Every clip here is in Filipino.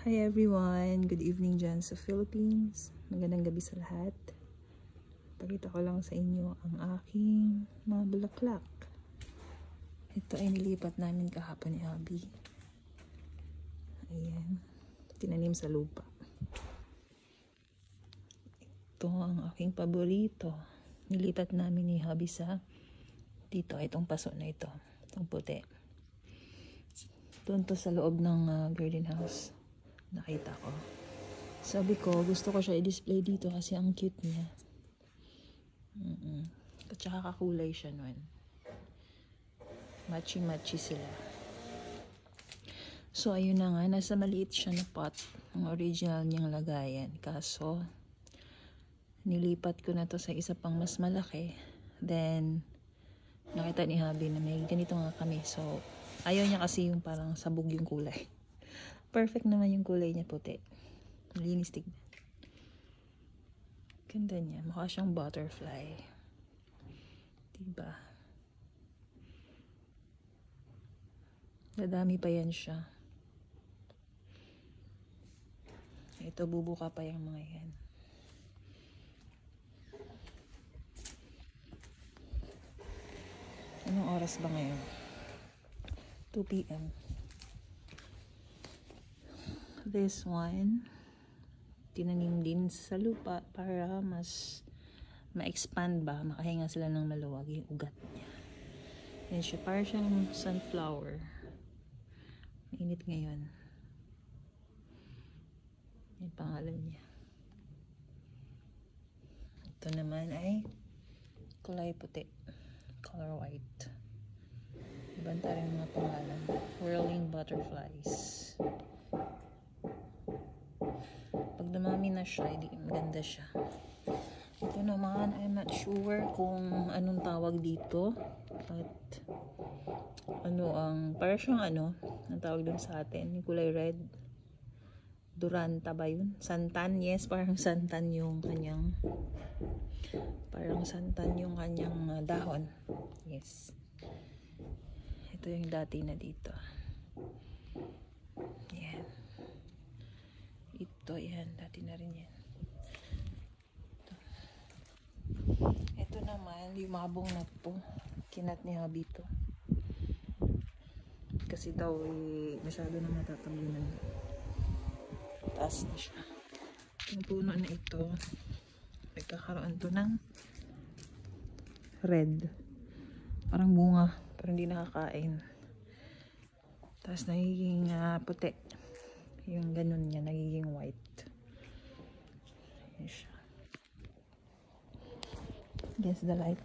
Hi everyone! Good evening dyan sa Philippines. Magandang gabi sa lahat. Pakita ko lang sa inyo ang aking mga bulaklak. Ito ay nilipat namin kahapon ni Abby. Ayan. Tinanim sa lupa. Ito ang aking paborito. Nilipat namin ni Abby sa dito. Itong paso na ito. Itong puti. Doon to sa loob ng garden house. Nakita ko. Sabi ko, gusto ko siya i-display dito kasi ang cute niya. At saka kakulay siya nun. Matchy-matchy sila. So, ayun na nga. Nasa maliit siya na pot. Ang original niyang lagayan. Kaso, nilipat ko na to sa isa pang mas malaki. Then, nakita ni Habi na may ganito nga kami. So, ayaw niya kasi yung parang sabog yung kulay. Perfect naman yung kulay niya, puti. Malinis tignan. Ganda niya. Mukha siyang butterfly. Diba? Dadami pa yan siya. Ito, bubuka pa yung mga yan. Anong oras ba ngayon? 2 PM. This one, tinanim din sa lupa para mas ma-expand ba, makahinga sila ng maluwag yung ugat niya. Yan siya, parang siyang sunflower. Mainit ngayon. Yung pangalan niya. Ito naman ay kulay puti. Color white. Ibanta rin mga pangalan. Whirling butterflies. Pag dumami na siya, maganda siya. Ito naman, I'm not sure kung anong tawag dito. At para siyang ang tawag dun sa atin, yung kulay red. Duranta ba yun? Santan, yes, parang santan yung kanyang dahon. Yes. Ito yung dati na dito. Yan. Ito, yan. Dati na rin yan. Ito naman, yung mabong na to. Kinat ni Habi to. Kasi daw, masyado na matatabunan. Taas na siya. Yung puno na ito, nagkakaroon to ng red. Parang bunga. Pero hindi nakakain. Tapos nagiging puti. Yung ganun niya, nagiging white. Ayan siya. Against the light.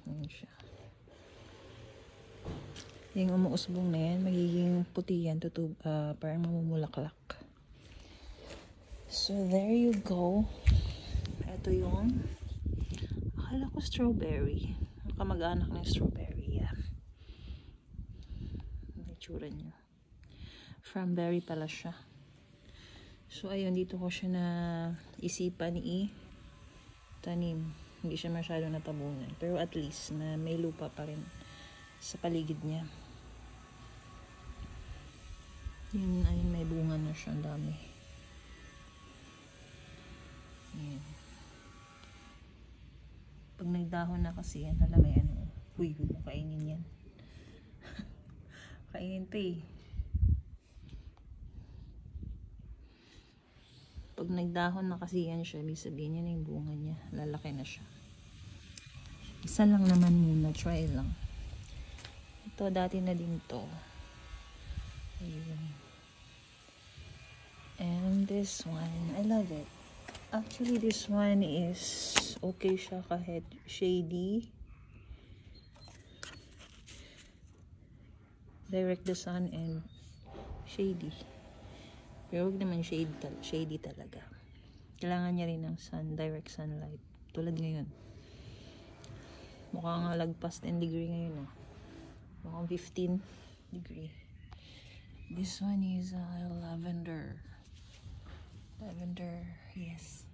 Ayan siya. Yung umuusbong na yan, magiging puti yan. Parang mamumulaklak. So, there you go. Ito yung akala ko strawberry. Kamag-anak ng strawberry. Yeah. Itsura niya. Cranberry pala siya. So, ayun, dito ko siya na isipan tanim. Hindi siya masyado natabunan. Pero at least, na may lupa pa rin sa paligid niya. Yun, ayun, may bunga na siya. Ang dami. Ayan. Pag nagdahon na kasi yan, alam may uy, kainin yan. Kainin pa eh. Pag nagdahon na kasi yan siya, ibig sabihin yan yung bunga niya. Lalaki na siya. Isa lang naman muna. Try lang. Ito, dati na din to. Ayun. And this one, I love it. Actually, this one is okay siya kahit shady. Direct the sun and shady. Pero huwag naman shady talaga. Kailangan niya rin ng direct sunlight. Tulad ngayon. Mukhang lagpas 10 degree ngayon. Mukhang 15 degree. This one is lavender. Lavender, yes.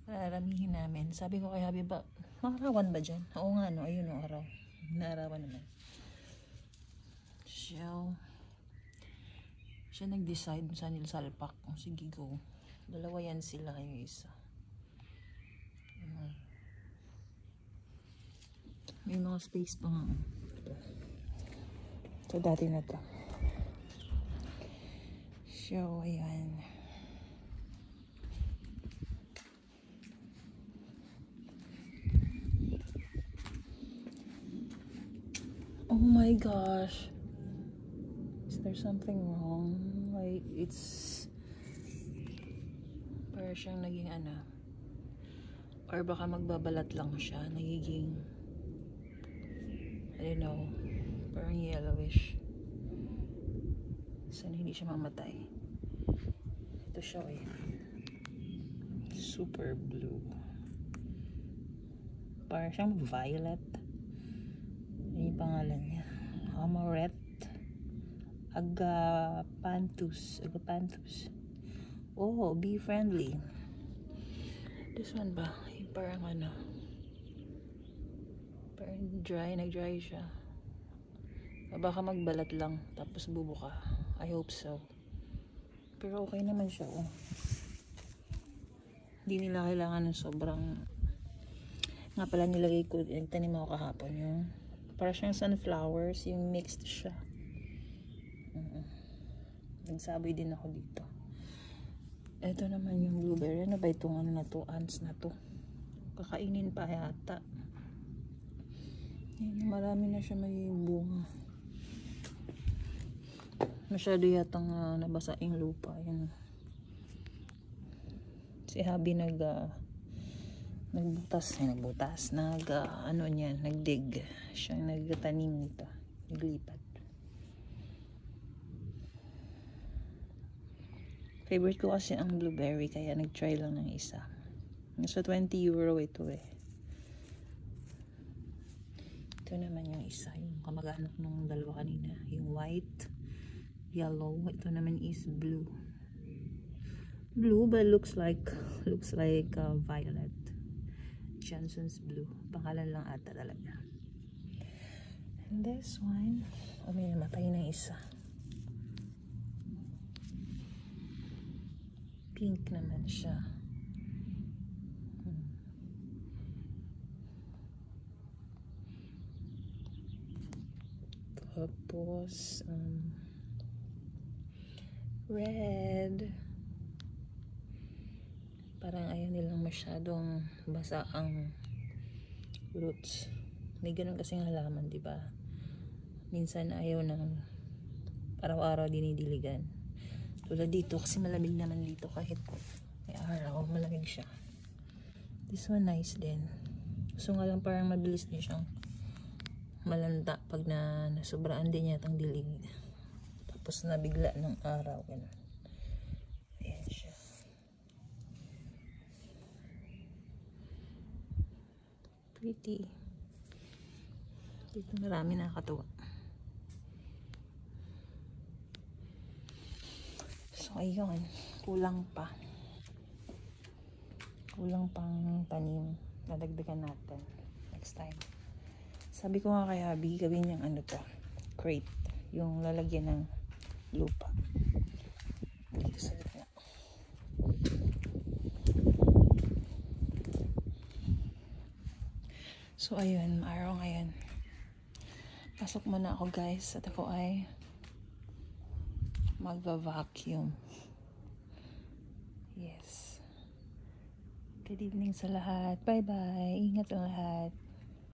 Ramihin namin. Sabi ko kay Habi ba, makarawan ba dyan? Oo nga, no? Ayun, no, araw. Naarawan naman. So, Siya nag-decide saan nila salpak. Sige, go. Dalawa yan sila, yung isa. May mga space pa nga. So, dati na to. So, ayan. Oh my gosh. Is there something wrong? Like, it's para siyang naging ano. Or baka magbabalat lang siya. Nagiging I don't know. Parang yellowish. Sana hindi siya mamatay. Ito siya eh. Super blue. Parang siyang violet. Ano yung pangalan niya? Amaret. Agapanthus. Oh, bee friendly. This one ba? Yung parang ano. Parang nag-dry siya. Baka magbalat lang. Tapos bubuka. I hope so. Pero okay naman siya. Oh. Hindi nila kailangan ng sobrang nga pala nilagay ko. Nagtanim ako kahapon yung para siyang sunflowers. Yung mixed siya. Nagsaboy din ako dito. Ito naman yung blueberry. Ano ba itong ano na to? Ants na to. Kakainin pa yata. Yan, marami na siya may bunga. Masyado yatang nabasa yung lupa. Yan. Si Habi nagbutas. Ano niyan, nagdig. Siya nagtanim nito. Naglipat. Favorite ko kasi ang blueberry kaya nag-try lang ng isa. Nasa 20 euro ito eh. Ito naman yung isa, yung kamag-anak nung dalawa kanina. Yung white, yellow. Ito naman is blue. Blue but looks like violet. Johnson's blue. Pangalan lang ata talaga. And this one, may namatay na isa. Pink naman siya. Tapos red. Parang ayaw nilang masyadong basa ang roots. May ganun kasing halaman, di ba? Minsan ayaw ng araw-araw dinidiligan. Tulad dito kasi malamig naman dito kahit may araw, malamig siya. This one nice din. So nga lang parang mabilis din siyang malanta pag nasobraan din yatang dilig. Tapos nabigla ng araw. Ganun. Ayan siya. Pretty. Dito marami nakakatuwa. So ayun, kulang pang tanim. Nadagdagan natin next time. Sabi ko nga kay Abby, gawin niyang ano to, crate, yung lalagyan ng lupa dito sa gitna. So ayun, araw ngayon. Pasok muna ako guys at ako ay magva-vacuum. Yes. Good evening sa lahat. Bye bye. Ingat ang lahat.